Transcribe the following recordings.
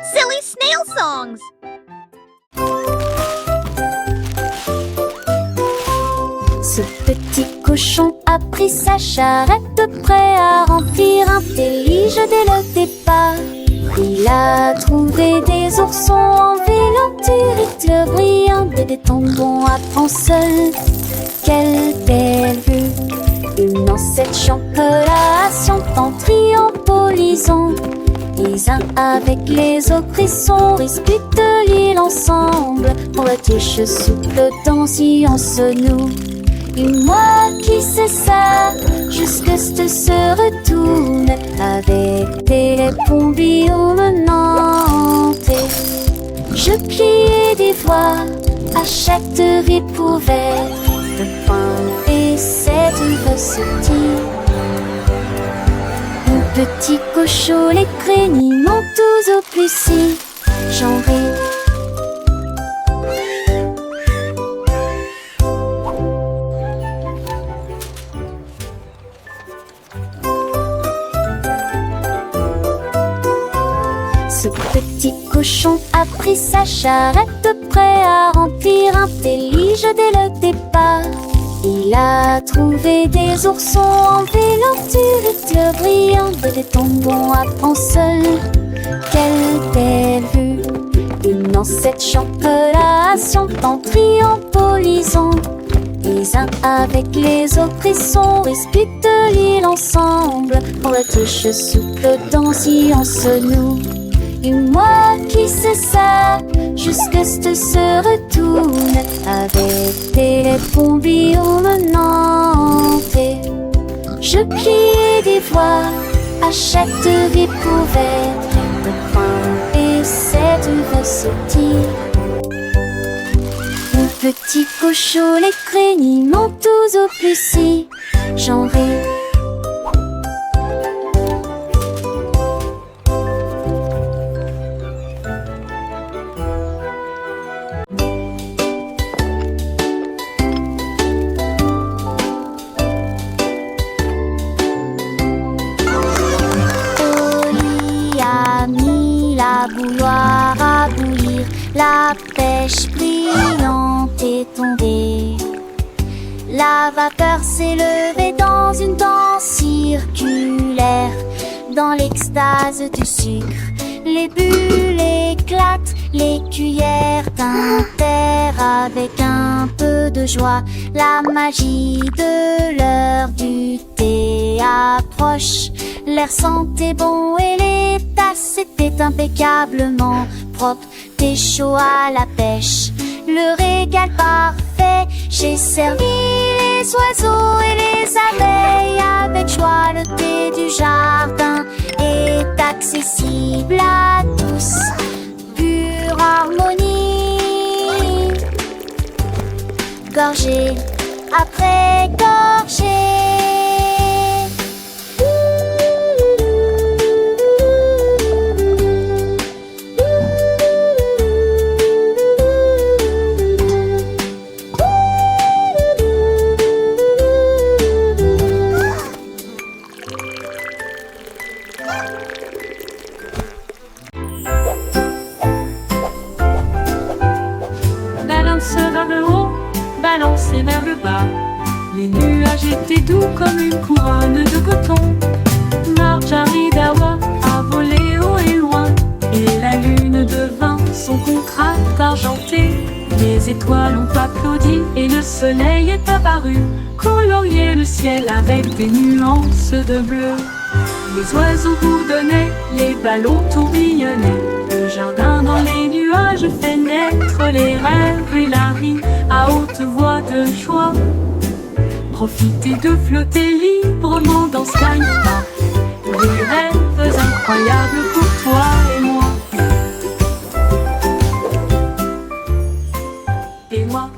Silly snail songs. Ce petit cochon a pris sa charrette, prêt à remplir un délige dès le départ. Il a trouvé des oursons en vélanture, éclairs brillants et des tombons à prendre seul. Quelle belle vue! Une ancêtre chantelation en triombolisant. Les uns avec les autres, ils sont disputent l'île ensemble. Pour la tige souple dans science nous. Et moi qui sais ça, jusque ce se retourne avec des bombillons menantés. Je pliais des voix à chaque vie pouvait de point et cette recetille. Mon petit cochon, les crénis montent tous au plus si j'en ris. Ce petit cochon a pris sa charrette, prêt à remplir un délige dès le départ. Il a trouvé des oursons en vélanture, éclairs brillants et des tombons à prendre seul. Quelle belle vue! Une ancêtre chantelation en triombolisant. Les uns avec les autres, ils sont disputent l'île ensemble. Pour la tige souple dans science nous. Et moi qui sais ça, jusque ce se retourne avec des bombillons menantés. Je pliais des voix à chaque vie pouvait de point et cette recetille. Mon petit cochon, les crénis montent tous au plus si j'en ris. Bouilloire à bouillir, la pêche brillante est tombée. La vapeur s'est levée dans une danse circulaire. Dans l'extase du sucre, les bulles éclatent, les cuillères tintèrent avec un peu de joie. La magie de l'heure du thé approche. L'air sentait bon et les tasses étaient impeccablement propres. Thé chaud à la pêche, le régal parfait. J'ai servi les oiseaux et les abeilles avec joie. Le thé du jardin est accessible à tous. Pure harmonie, gorgée après gorgée. Balance vers le haut, balancez vers le bas. Les nuages étaient doux comme une couronne de coton. Marjorie Dawa a volé haut et loin, et la lune devint son contraste argenté. Les étoiles ont applaudi et le soleil est apparu, colorier le ciel avec des nuances de bleu. Les oiseaux bourdonnaient, les ballons tourbillonnaient. Le jardin dans les nuages fait naître les rêves et la rime à haute voix de joie. Profitez de flotter librement dans Sky Park. Des rêves incroyables pour toi et moi. Et moi.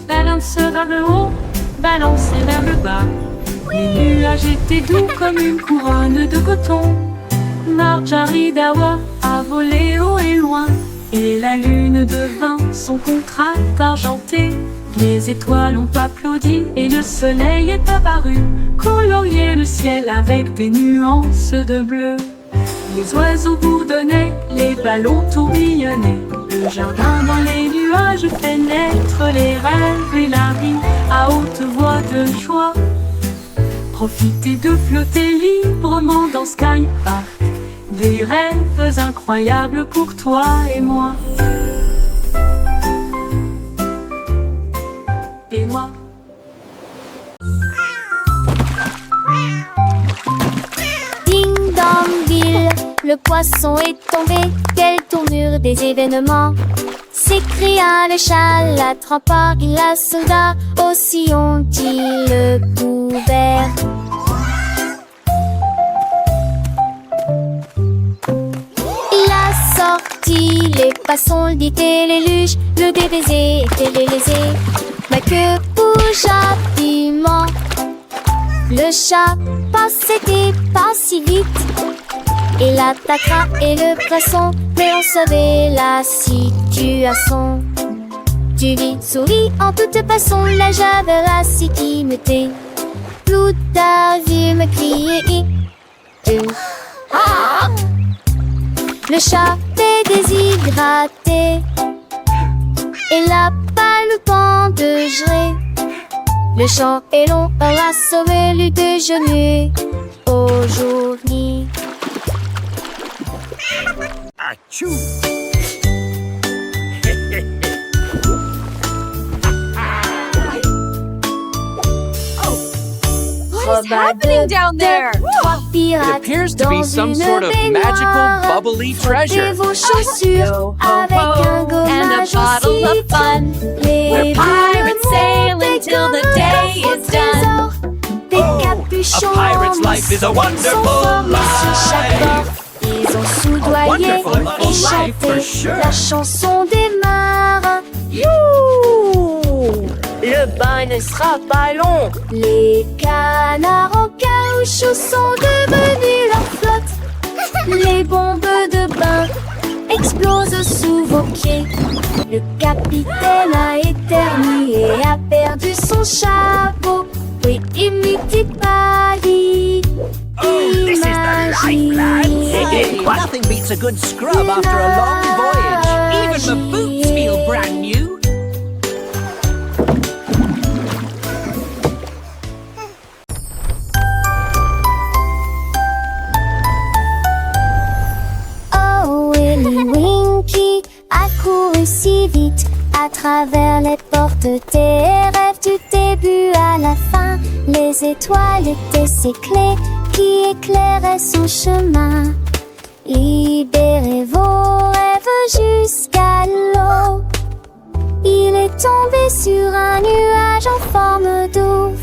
Balance vers le haut, balancez vers le bas. Les nuages étaient doux comme une couronne de coton. Marjorie Dawa a volé haut et loin, et la lune devint son contraste argenté. Les étoiles ont applaudi et le soleil est apparu, colorier le ciel avec des nuances de bleu. Les oiseaux bourdonnaient, les ballons tourbillonnaient, le jardin dans les nuages fait naître les rêves et la vie à haute voix de joie. Profitez de flotter librement dans Sky Park, des rêves incroyables pour toi et moi. Et moi. Ding dong ville, le poisson est tombé. Quelle tournure des événements! S'écria le chat, l'attrapant la soldat. Aussi ont-ils le couvert. Il a sorti les passons, le dit et les luges, le débaisé et les lésés. Ma queue bouge rapidement. Le chat passait pas si vite. Il attaquera et le poisson, mais on savait la situation. Tu vis, souris en toute façon, la javerasse qui me tait. Plutarque me crier. Le chat est déshydraté. Il n'a pas le temps de gérer. Le champ est long, on a sauvé le déjeuner aujourd'hui. Achou! What is happening down there? It appears to be some sort of magical, bubbly treasure. Vos chaussures avec un gommage bottle of fun. We're pirates sailing till the day is done. Des capuchons A pirate's life is a wonderful life. Ils ont soudoyé Wonderful et life chanté for sure. la chanson des marins. Le bain ne sera pas long. Les canards en caoutchouc sont devenus leur flotte. Les bombes de bain explosent sous vos pieds. Le capitaine a éternué et a perdu son chapeau. Oui, imitait Paris. This is the life, lads. Nothing beats a good scrub after a long voyage. Even the boots feel brand new. Oh, Willy Winky a couru si vite à travers les portes des rêves du début à la fin. Les étoiles étaient ses clés qui éclairaient son chemin. Libérez vos rêves jusqu'à l'eau. Il est tombé sur un nuage en forme d'ouf.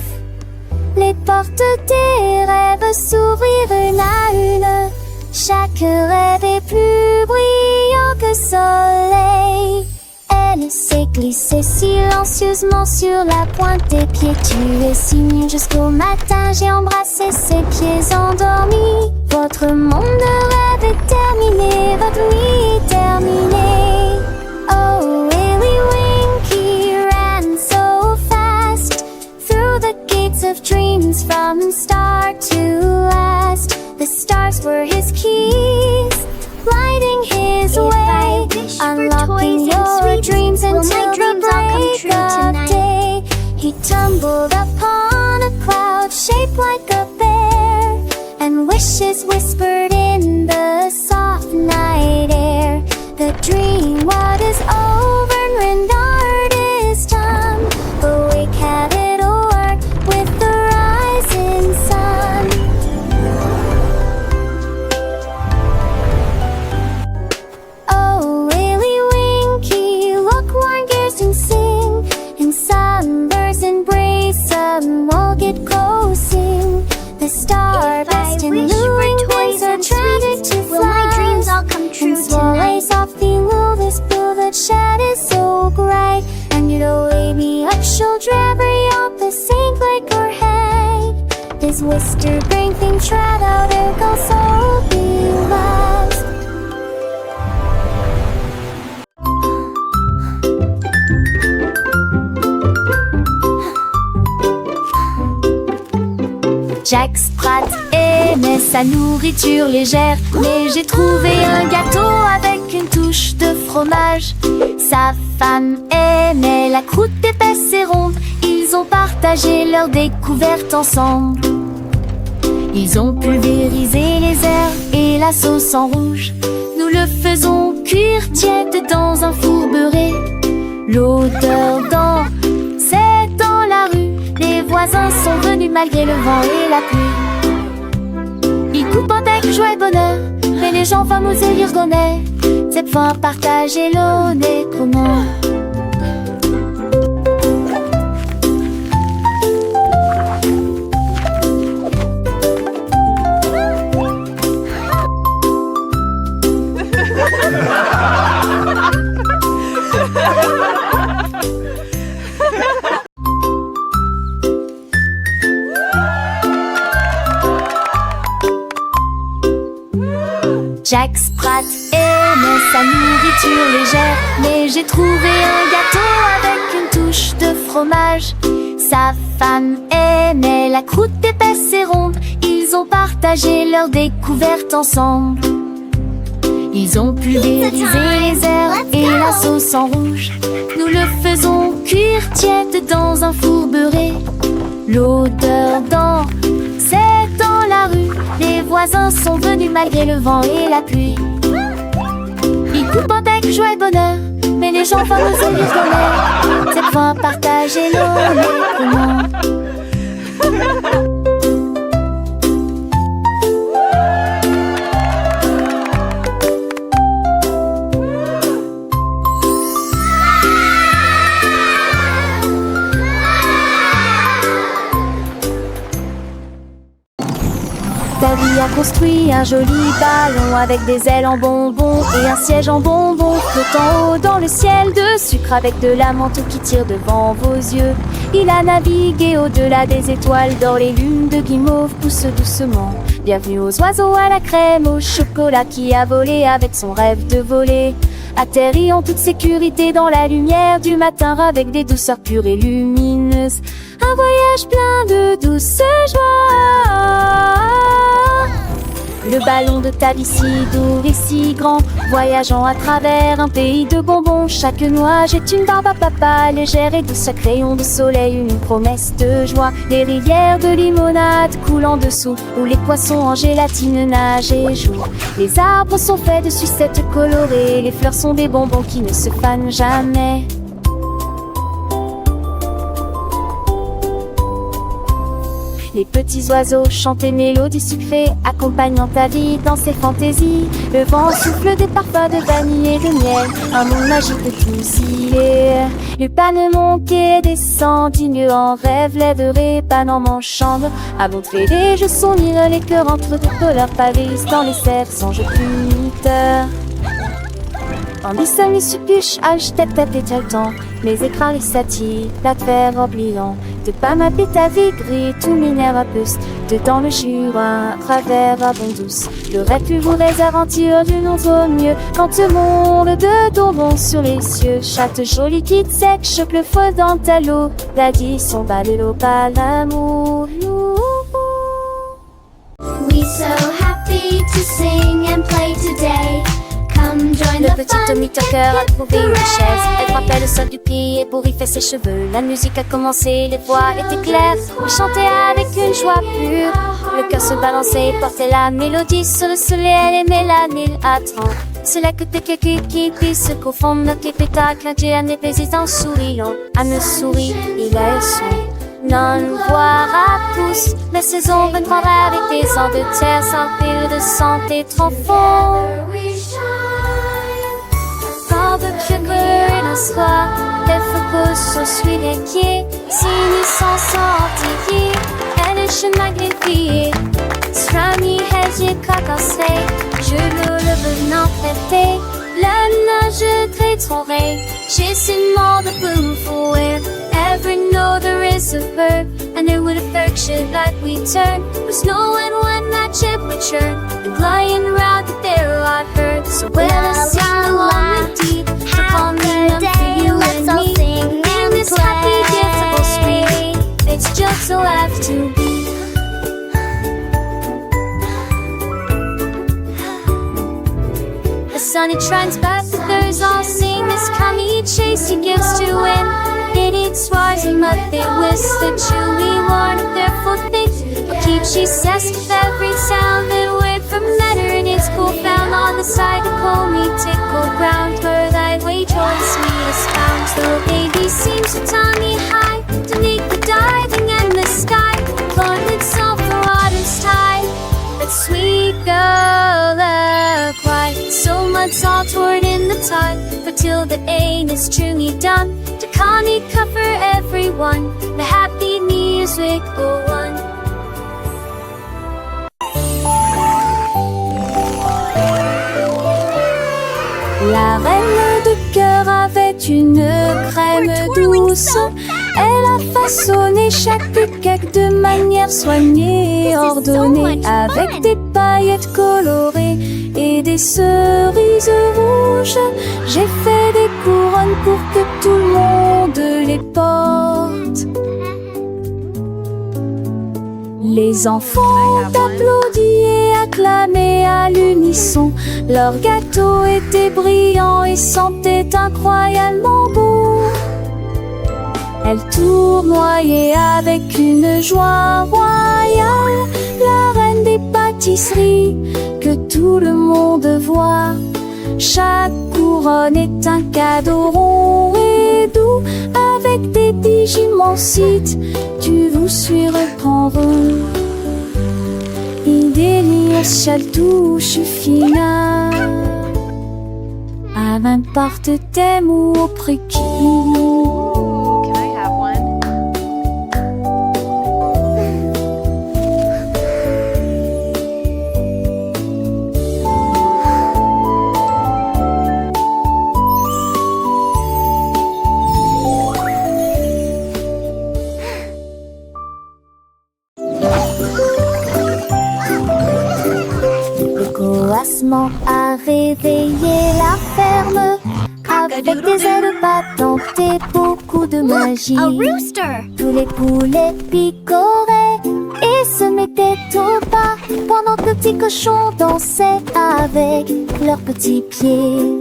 Les portes des rêves s'ouvrirent une à une. Chaque rêve est plus brillant que soleil. Elle s'est glissée silencieusement sur la pointe des pieds. Tu es si mignon jusqu'au matin. J'ai embrassé ses pieds endormis. Votre monde de rêve est terminé. Votre nuit est terminée. Oh, Willy Winky ran so fast through the gates of dreams from start to last. The stars were his keys, lighting his way, unlocking your dreams until the break of day. He tumbled upon a cloud shaped like a bear, and wishes whispered in the soft night air. The dream what is over and rendered is done. Awake, have it o'er with the rising sun. Oh, Willy Winky, look, warn gears and sing. In sunburst embrace, all get closing. The star-burst and luring things are tragic to fly. My dreams all come true tonight. Softly will this blue that shed is so bright. And you'd away me up shoulder every up the same like or head. This wister bring things right out there go so be lost. Jack Sprat aimait sa nourriture légère, mais j'ai trouvé un gâteau avec une touche de fromage. Sa femme aimait la croûte épaisse et ronde. Ils ont partagé leur découverte ensemble. Ils ont pulvérisé les herbes et la sauce en rouge. Nous le faisons cuire tiède dans un four beurré. L'odeur c'est dans la rue. Les voisins sont venus malgré le vent et la pluie. Ils coupent avec joie et bonheur, mais les gens fameux et l'irgonais. Cette fois partager l'eau n'est comment. Jack Sprat aimait sa nourriture légère, mais j'ai trouvé un gâteau avec une touche de fromage. Sa femme aimait la croûte épaisse et ronde. Ils ont partagé leur découverte ensemble. Ils ont pulvérisé les herbes et la sauce en rouge. Nous le faisons cuire tiède dans un four beurré. L'odeur c'est dans la rue. Les voisins sont venus malgré le vent et la pluie. Ils coupent avec joie et bonheur, mais les gens fameux et l'irgonais. Cette fois partager l'eau n'est comment. Daddy a construit un joli ballon avec des ailes en bonbons et un siège en bonbons flottant haut dans le ciel de sucre avec de la menthe qui tire devant vos yeux. Il a navigué au-delà des étoiles d'or, les lunes de guimauve poussent doucement. Bienvenue aux oiseaux à la crème, au chocolat qui a volé avec son rêve de voler. Atterri en toute sécurité dans la lumière du matin avec des douceurs pures et lumineuses. Un voyage plein de douce joie. Le ballon de Tabby si doux et si grand, voyageant à travers un pays de bonbons. Chaque nuage est une barbe à papa, légère et douce, chaque rayon de soleil une promesse de joie. Les rivières de limonade coulent en dessous, où les poissons en gélatine nagent et jouent. Les arbres sont faits de sucettes colorées, les fleurs sont des bonbons qui ne se fanent jamais. Les petits oiseaux chantent des mélodies sucrées, accompagnant ta vie dans ses fantaisies. Le vent souffle des parfums de vanille et de miel, un monde magique de tous il est. Le panemon qui descend, digne en rêve, lèverait pan en manchant. À montrer les jeux sourire, les cœurs entre de couleurs pavés dans les cerfs sans jeu puniteur. En dessin, les suppuches, tête à tête le temps. Les écrans, les satis, la terre oubliant. De pas m'appeler ta vie gris, tout minère à puce. Dedans le jura, travers à bon douce. Le rêve plus vous aventure d'une autre mieux. Quand le monde de bonbons sur les cieux. Chatte jolie kit sec, choque le feu dans ta l'eau. Daddy, son bas de l'eau, pas l'amour. We so happy to sing and play today. Come join Le the petit fun, Tommy Tucker a trouvé une chaise. Elle frappait le sol du pied et pour y faire ses cheveux. La musique a commencé, les voix étaient claires. Il chantait avec une joie pure. Le cœur se balançait et portait la mélodie sur le soleil. Elle aimait la mille à 30. C'est là que tes qui puissent se confondre. Notre spectacle, un dieu, un président souriant. À me sourit, il a eu son. Non, voir à tous. La saison reprendra avec des ans de terre sans pile de santé trop fort. Sans de sugar un soir, elle repose sur celui qui est. Si nous sommes sortis, elle est chez magnifiée. Strami, hedge, cacassé, je le venant traiter. La nage très j'ai si monde de boom for it. Every know there is a verb, and there would affection like we turn. Was no and when that ship would churn, and lying around the there I heard. So well, I sing along with deep, upon the day, you and me. In this happy, giftable spring, it's just so have to be. sun it shines back. The birds all sing this kami chase he gives to win. It eats swars and mud they whisk the chewy worn of their footfit. Keep she says with every sound that word from matter in its cool found on the side of me tickle ground where thy way towards me is found. The baby seems to tummy high to make the diving and the sky flood itself the water's tide. That sweet girl a cry, so much all toward in the tide. For till the ain is truly done, to Connie cover everyone, the happy music go on. La reine de cœur avait une crème douce. Elle a façonné chaque cake de manière soignée, ordonnée, avec des paillettes colorées et des cerises rouges. J'ai fait des couronnes pour que tout le monde les porte. Les enfants applaudissent et acclamaient à l'unisson. Leur gâteau était brillant et sentait incroyablement bon. Elle tournoyait avec une joie royale, la reine des pâtisseries que tout le monde voit. Chaque couronne est un cadeau rond et doux, avec des digimonsites du vous surprendront. Idélia touche fina, à n'importe thème ou au préquis. Can I have one? Le coassement a réveillé la ferme, avec des ailes battantes et beaucoup de magie. Tous les poulets picoraient et se mettaient au pas, pendant que le petit cochon dansait avec leurs petits pieds.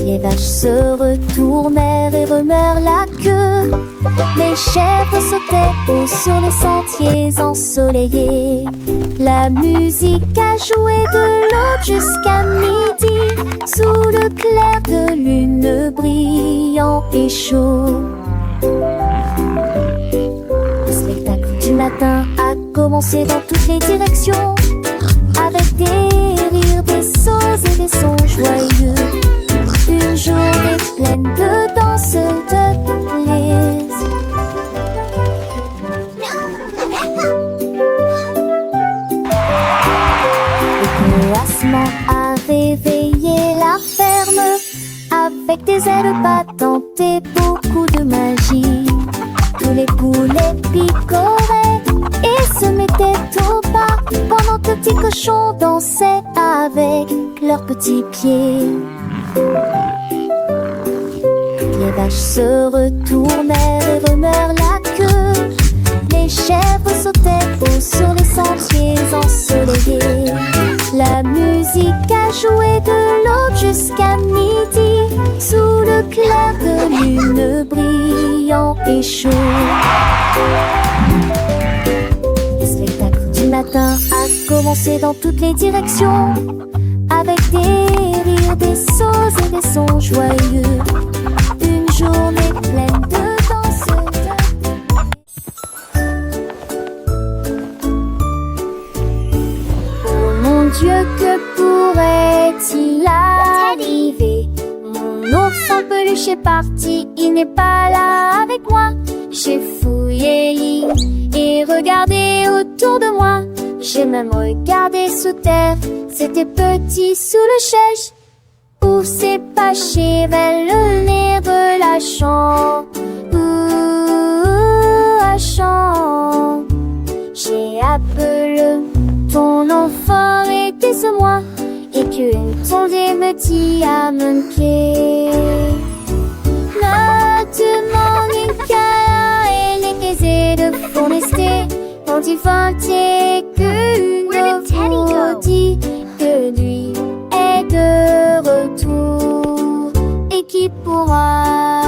Les vaches se retournèrent et remuèrent la queue. Les chèvres sautaient haut sur les sentiers ensoleillés. La musique a joué de l'aube jusqu'à midi, sous le clair de lune brillant et chaud. Le spectacle du matin a commencé dans toutes les directions, avec des rires, des sauts et des sons joyeux. Une journée pleine de danse, de plaisir. Le coassement a réveillé la ferme, avec des ailes battantes et beaucoup de magie. Tous les poulets picoraient et se mettaient au pas, pendant que le petit cochon dansait avec leurs petits pieds. Les vaches se retournèrent et remuèrent la queue. Les chèvres sautaient haut sur les sentiers ensoleillés. La musique a joué de l'aube jusqu'à midi, sous le clair de lune brillant et chaud. Le spectacle du matin a commencé dans toutes les directions, avec des rires, des sauts et des sons joyeux. Une journée pleine de danse. Oh mon Dieu, que pourrait-il arriver? Mon ours en peluche est parti, il n'est pas là avec moi. J'ai fouillé l'île et regardé autour de moi. J'ai même regardé sous terre, c'était petit sous le chèche, où s'est caché vers le nez de la chambre. La chambre. J'ai appelé ton enfant était ce moi, et qu'une tondée me dit à mon pied. Maintenant, Nicolas et les caisses de forester, quand il fantait que nous dit que nuit est de retour. Et qui pourra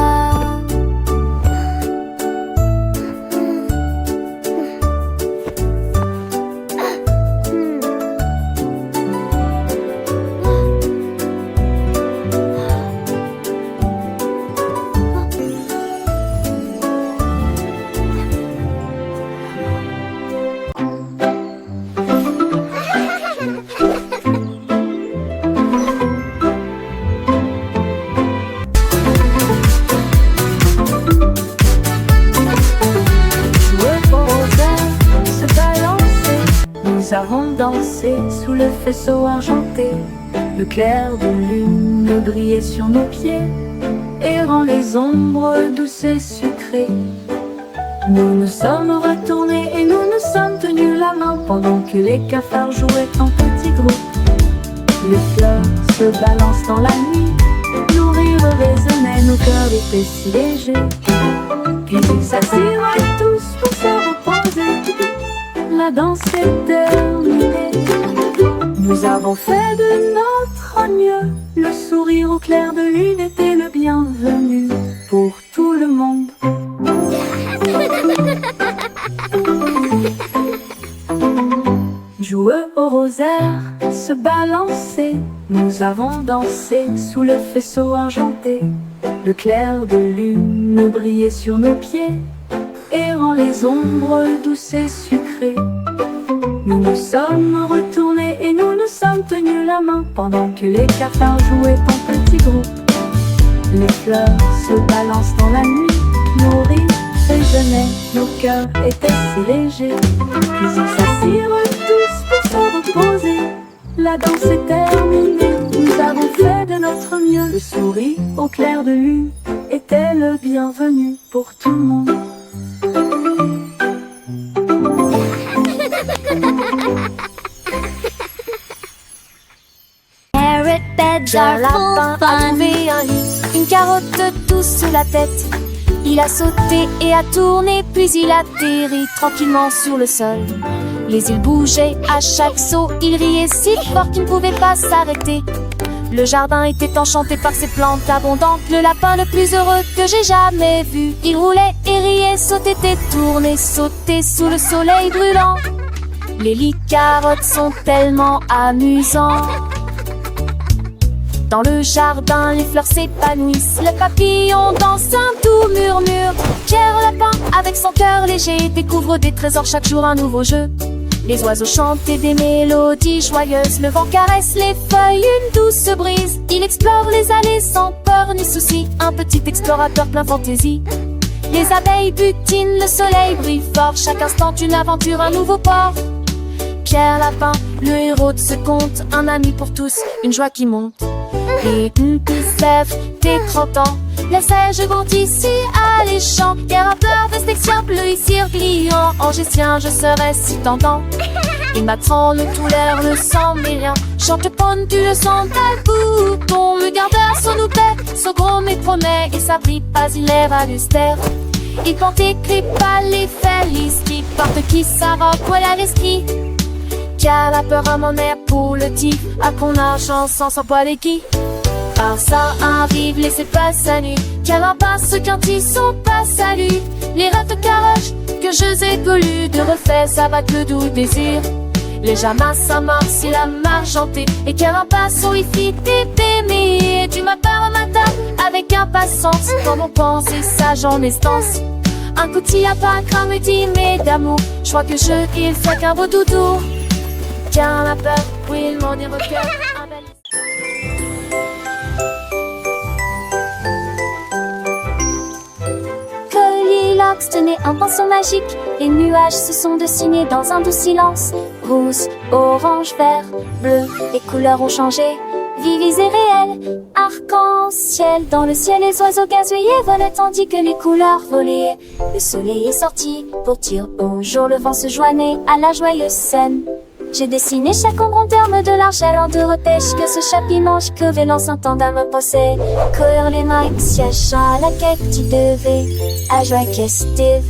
Nous avons dansé sous le faisceau argenté. Le clair de lune brillait sur nos pieds, errant les ombres douces et sucrées. Nous nous sommes retournés et nous nous sommes tenus la main pendant que les cafards jouaient en petits groupes. Les fleurs se balancent dans la nuit, nos rires résonnaient, nos cœurs étaient si légers. Puis ils s'assirent tous pour se reposer. La danse est terminée. Nous avons fait de notre mieux. Le sourire au clair de lune était le bienvenu pour tout le monde. Joueux au rosaire, se balancer. Nous avons dansé sous le faisceau argenté. Le clair de lune brillait sur nos pieds, errant les ombres douces et sucrées. Nous nous sommes retournés et nous nous sommes tenus la main pendant que les cafards jouaient en petits groupes. Les fleurs se balancent dans la nuit, nos rires résonnaient, nos cœurs étaient si légers. Puis ils s'assirent tous pour se reposer. La danse est terminée, nous avons fait de notre mieux. Le sourire au clair de lune était le bienvenu pour tout le monde. Carrot beds are full lapin a fun. trouvé un lit. Une carotte douce sous la tête. Il a sauté et a tourné, puis il atterrit tranquillement sur le sol. Les îles bougeaient à chaque saut, il riait si fort qu'il ne pouvait pas s'arrêter. Le jardin était enchanté par ses plantes abondantes. Le lapin le plus heureux que j'ai jamais vu. Il roulait et riait, sautait et tournait, sautait sous le soleil brûlant. Les lits carottes sont tellement amusants. Dans le jardin, les fleurs s'épanouissent. Le papillon danse un doux murmure. Pierre Lapin, avec son cœur léger, découvre des trésors chaque jour, un nouveau jeu. Les oiseaux chantent des mélodies joyeuses. Le vent caresse les feuilles, une douce brise. Il explore les allées sans peur ni souci. Un petit explorateur plein fantaisie. Les abeilles butinent, le soleil brille fort. Chaque instant une aventure, un nouveau port. Pierre Lapin, le héros de ce conte, un ami pour tous, une joie qui monte. Et une qui se lève dès 30 ans. Les singes vont ici alléchants. Les rappeurs vestexien, bleu ici gliant. Angestien, je serai si tentant. Ils m'attront le tout l'air, le sang mêlant. Chante ponne, tu le sens, tel bouton. Le gardeur son nous plaît, son gros mais promet. Et ça brille pas, il est valustère. Il porte écrit pas les felices. Qui porte qui sa robe, voilà l'esprit. Car la peur à mon air pour le tif. À qu'on a chance sans poil et qui. Par ça arrive, laissez pas sa nuit. Car un passe quand ils sont pas salut. Les rêves de caroche que je ai collus. De refait, ça va que le doux désir. Les jamas s'amorcent, il a margenté. Et car un passe où il fit t'aimer. Du matin au matin, avec impatience. Comme on pense et sage en estance. Un coup de à pas craint me dit mais d'amour. Je crois que je il fait qu'un beau doudou. Car la peur, oui, il m'en est recueil. Un bel... Goldilocks tenait un pinceau magique. Les nuages se sont dessinés dans un doux silence. Rouge, orange, vert, bleu, les couleurs ont changé. Vives et réelles, arc-en-ciel. Dans le ciel, les oiseaux gazouillaient, volaient tandis que les couleurs volaient. Le soleil est sorti pour dire bonjour. Le vent se joignait à la joyeuse scène. J'ai dessiné chaque ombre en termes de l'argent en deux repêches. Que ce chapiment, que vélance un temps d'un me possède. Courir les mains, siège à la quête, tu devais à joie festive.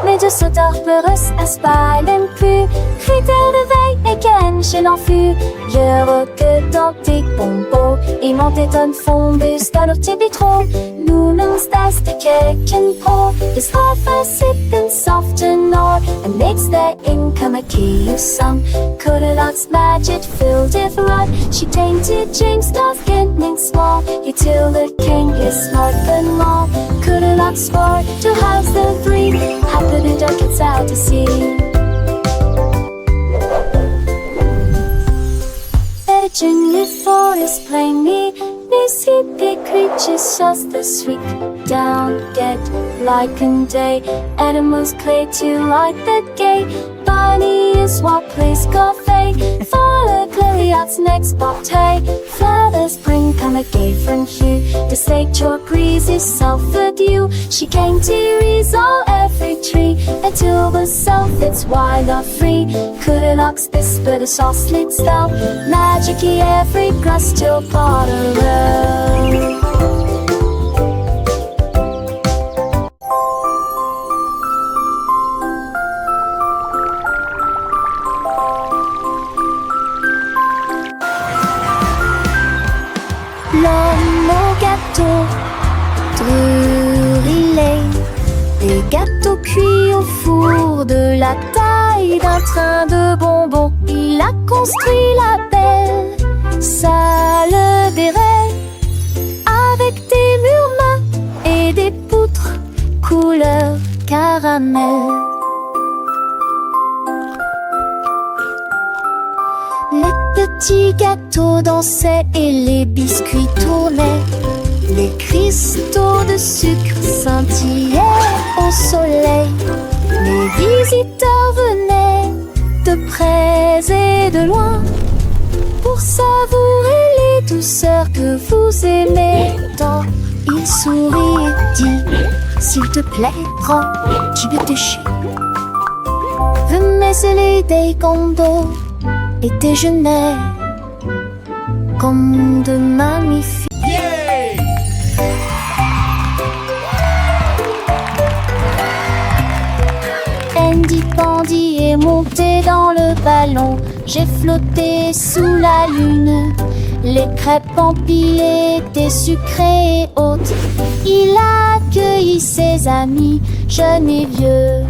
Mais de sauteurs peureux, à pas même plus. Critère de veille, et Ken chez l'enfuyeur que dans tes bonbons et monteton fondus dans leur tibitro. Noodles das de keken på, is half a sip and soften or and makes the income a key of some. Goldilocks magic filled with rod, she tainted James Doth getting small. You till the king is smart and long. Goldilocks swore to house the three, happy the duck gets out to sea. In the forest plainly, these hippie creatures just the sweet down dead like in day. Animals clay to like the gay. Bunny is what plays coffee. Follow Gloriot's next bottle. Flowers bring come a gay from hue. The sage or breeze is Salford you. She came to resolve every tree until the south it's wild or free. Goldilocks whisper the sauce slits down. Magic-y every grass till Potter Road. L'homme au gâteau, Drury-Lane. Des gâteaux cuits au four de la taille d'un train de bonbons. Il a construit la belle salle des rêves avec des murs mat et des poutres couleur caramel. Les petits gâteaux dansaient et les biscuits tournaient. Les cristaux de sucre scintillaient au soleil. Les visiteurs venaient de près et de loin pour savourer les douceurs que vous aimez tant. Il sourit et dit: s'il te plaît, prends du déchet. Venez des condos et déjeuner comme de magnifiques. Andy Pandy est monté dans le ballon. J'ai flotté sous la lune. Les crêpes empilées étaient sucrées et hautes. Il a accueilli ses amis, jeunes et vieux.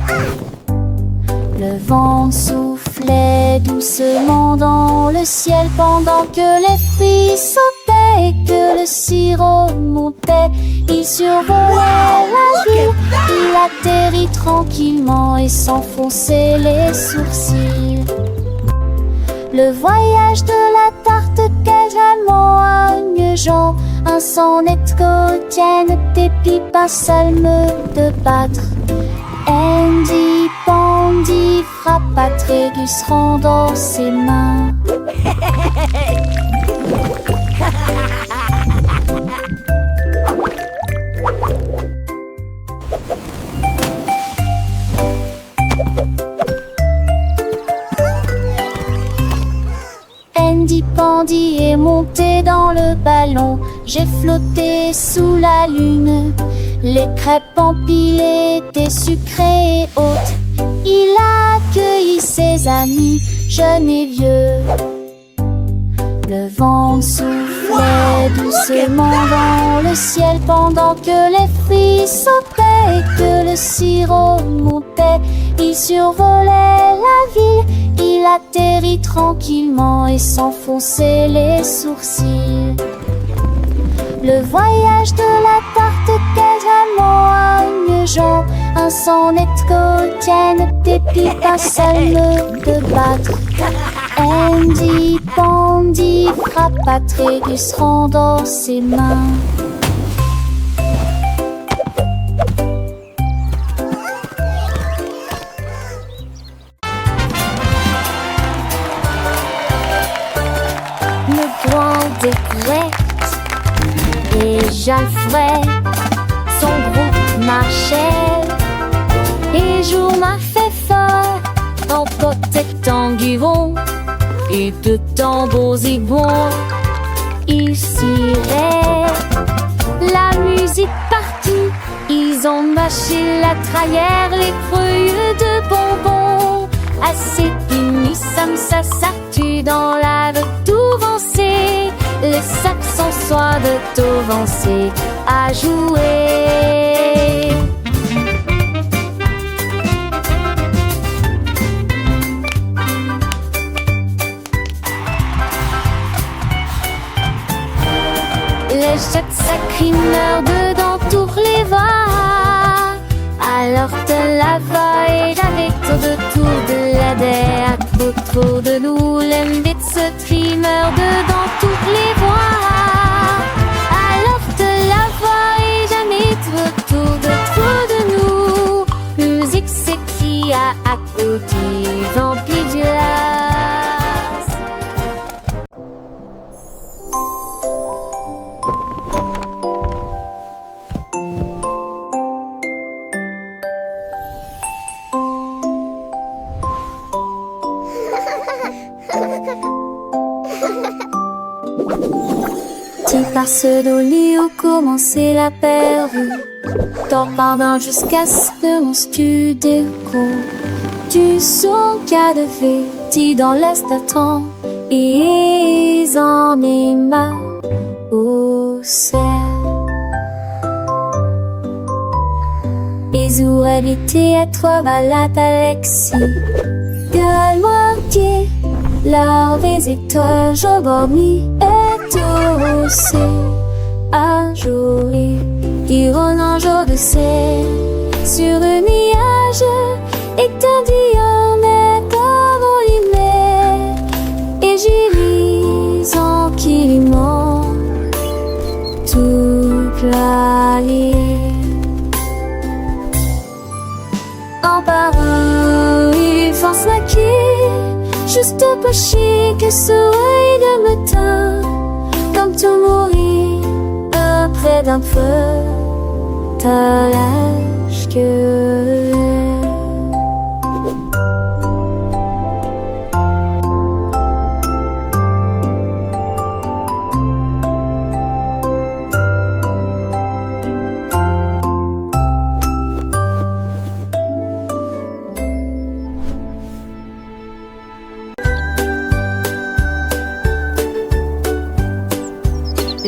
Le vent soufflait doucement dans le ciel pendant que les fruits sautaient et que le sirop montait. Il survolait la ville, il atterrit tranquillement et s'enfonçait les sourcils. Le voyage de la tarte quasiment agnegeant, un sonnet quotidien des pipes, un salme de battre. Andy Pandy frappa Trégus rendant ses mains. Andy Pandy est monté dans le ballon. J'ai flotté sous la lune. Les crêpes empilées étaient sucrées et hautes. Il a accueilli ses amis, jeunes et vieux. Le vent soufflait doucement dans le ciel pendant que les fruits sautaient et que le sirop montait. Il survolait la ville, il atterrit tranquillement et s'enfonçait les sourcils. Le voyage de la tarte quasiment agnegeant, un sonnet quotidien des pipes, un salme de battre. Andy Pandy frappa Trégus rendant ses mains. Le grand découverte et Jalfred, son groupe marchait et jour m'a fait fort en potes enguirons et de tambours zigons. Ils ciraient la musique partout, ils ont mâché la traillère, les feuilles de bonbons assez finis Sam, ça s'artue dans la retourancée. Les saxons soient de t'avancer à jouer. Les jets sacrés meurent dedans tous les vents. Alors te la va et avec autour de la terre. Autour de nous, l'embête se trimeur dedans toutes les voies. Alors te la va et jamais autour de nous. Musique c'est qui a côté rempli de glace. Tu passes dans lit où commencer la perdue. T'en pardon jusqu'à ce que mon studio tu sens qu'à de fait dans l'est attend. Ils en est marre au ciel. Ils auraient été être malade Alexis. De moitié, leur visiteur, je dormis et aussi un jour, qui rôde un jour de ciel sur un nuage étendu en étoilement. Et j'y lis en kiliment toute la ligne. En parole, il force la quille, juste pas chier que soleil de matin. Comme tout mourir près d'un feu, t'as l'âge que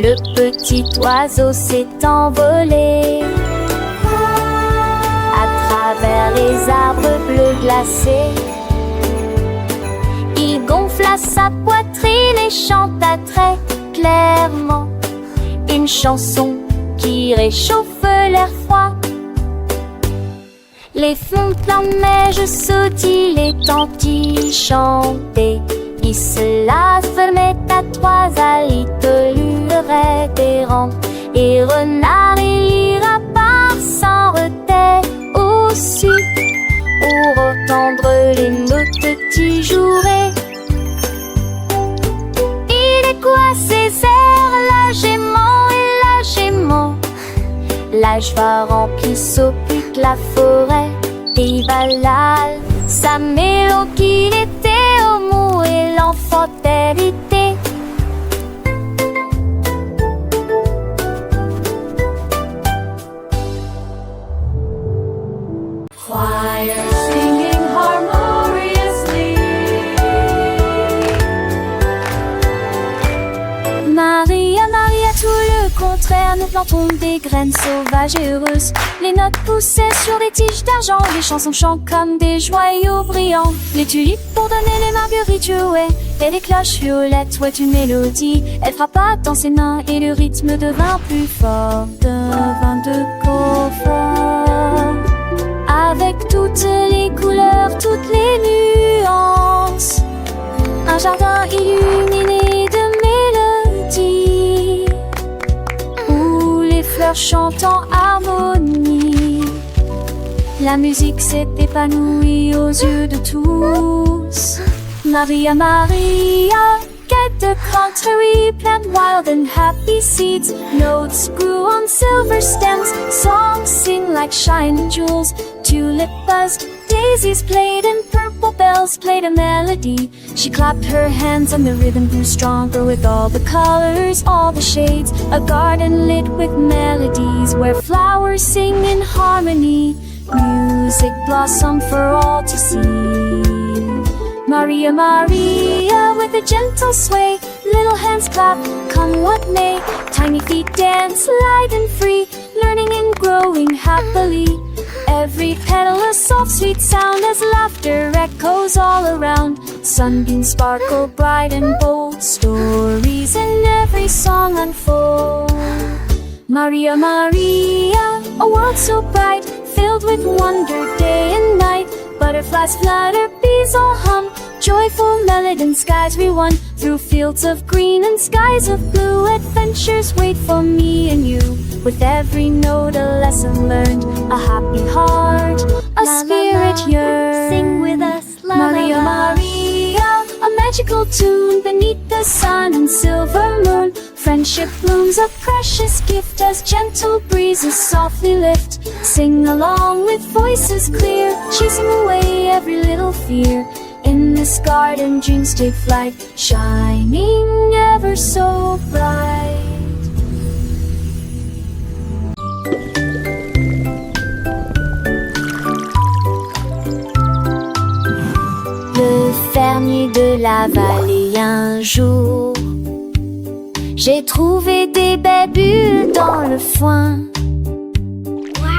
le petit oiseau s'est envolé à travers les arbres bleus glacés. Il gonfla sa poitrine et chanta très clairement une chanson qui réchauffe l'air froid. Les fontaines neiges sautillent, les tantis chantaient. Il se la fermait à trois alitelures révérentes. Et renard il ira par sans retrait au-dessus pour entendre les notes qui joueraient. Il est quoi ces airs, la gémant, la joie remplit s'occupe la forêt. Et Valal, sa mélodie qu'il était au mot et l'enfant hérité. Choir singing harmoniously. Maria, Maria, tout le contraire, nous plantons des graines sauvages et heureuses. Les notes poussaient sur des tiges d'argent, les chansons chantent comme des joyaux brillants. Les tulipes pour donner les marguerites jouaient, et les cloches violettes ouaient une mélodie. Elle frappa dans ses mains et le rythme devint plus fort, devint de confort. Avec toutes les couleurs, toutes les nuances, un jardin illuminé de mélodies, où les fleurs chantent en harmonie. La musique s'est épanouie aux yeux de tous. Maria, Maria, get the contrary, plant wild and happy seeds. Notes grew on silver stems, songs sing like shining jewels. Tulip buzzed, daisies played, and purple bells played a melody. She clapped her hands and the rhythm grew stronger with all the colors, all the shades. A garden lit with melodies where flowers sing in harmony. Music blossomed for all to see. Maria, Maria, with a gentle sway, little hands clap, come what may. Tiny feet dance light and free, learning and growing happily. Every petal a soft sweet sound as laughter echoes all around. Sunbeams sparkle bright and bold, stories in every song unfold. Maria, Maria, a world so bright, filled with wonder day and night. Butterflies flutter, bees all hum, joyful melody skies we run. Through fields of green and skies of blue, adventures wait for me and you. With every note a lesson learned, a happy heart, a spirit yearns. Sing with us, la, Maria, la, la. Maria, a magical tune beneath the sun and silver moon. Friendship blooms a precious gift as gentle breezes softly lift. Sing along with voices clear, chasing away every little fear. In this garden dreams take flight, shining ever so bright. Le fermier de la vallée un jour, j'ai trouvé des belles bulles dans le foin.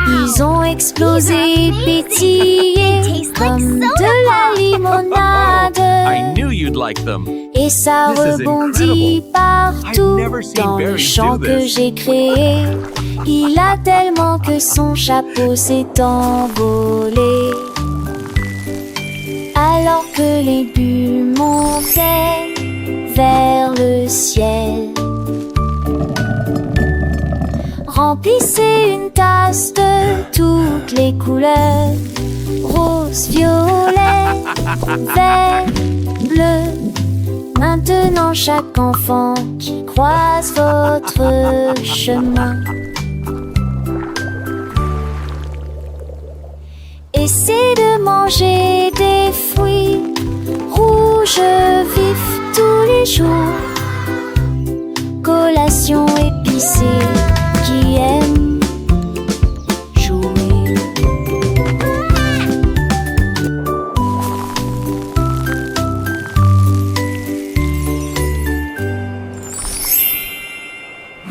Ils ont explosé et pétillé comme de la I limonade. knew you'd like them. Et ça This is rebondit incredible. partout I've never seen dans le berries champ do que this. j'ai créé. Il a tellement que son chapeau s'est envolé. Alors que les bulles montaient vers le ciel. Remplissez une tasse de toutes les couleurs, rose, violet, vert, bleu. Maintenant chaque enfant qui croise votre chemin, essaie de manger des fruits rouges vifs tous les jours. Collation épicée,